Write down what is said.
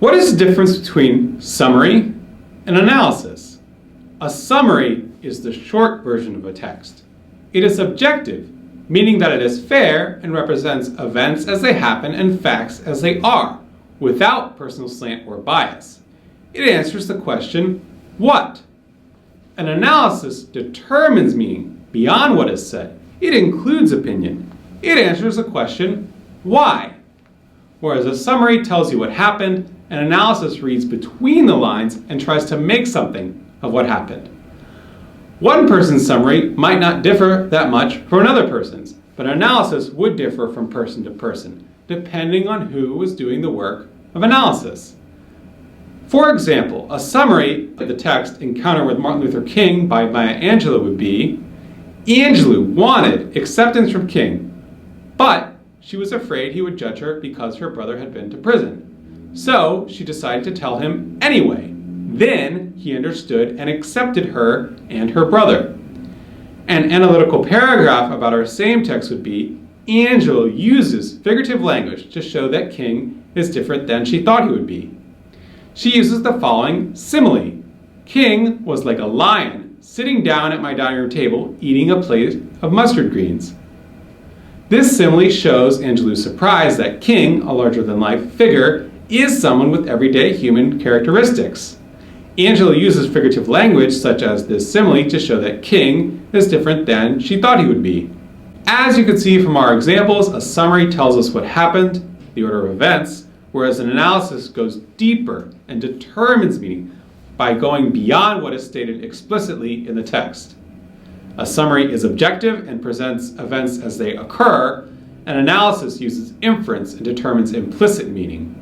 What is the difference between summary and analysis? A summary is the short version of a text. It is objective, meaning that it is fair and represents events as they happen and facts as they are, without personal slant or bias. It answers the question, what? An analysis determines meaning beyond what is said. It includes opinion. It answers the question, why? Whereas a summary tells you what happened, an analysis reads between the lines and tries to make something of what happened. One person's summary might not differ that much from another person's, but analysis would differ from person to person, depending on who was doing the work of analysis. For example, a summary of the text Encounter with Martin Luther King by Maya Angelou would be, Angelou wanted acceptance from King, but she was afraid he would judge her because her brother had been to prison. So she decided to tell him anyway. Then he understood and accepted her and her brother. An analytical paragraph about our same text would be, Angelou uses figurative language to show that King is different than she thought he would be. She uses the following simile. King was like a lion sitting down at my dining room table eating a plate of mustard greens. This simile shows Angelou's surprise that King, a larger-than-life figure, is someone with everyday human characteristics. Angelou uses figurative language such as this simile to show that King is different than she thought he would be. As you can see from our examples, a summary tells us what happened, the order of events, whereas an analysis goes deeper and determines meaning by going beyond what is stated explicitly in the text. A summary is objective and presents events as they occur. An analysis uses inference and determines implicit meaning.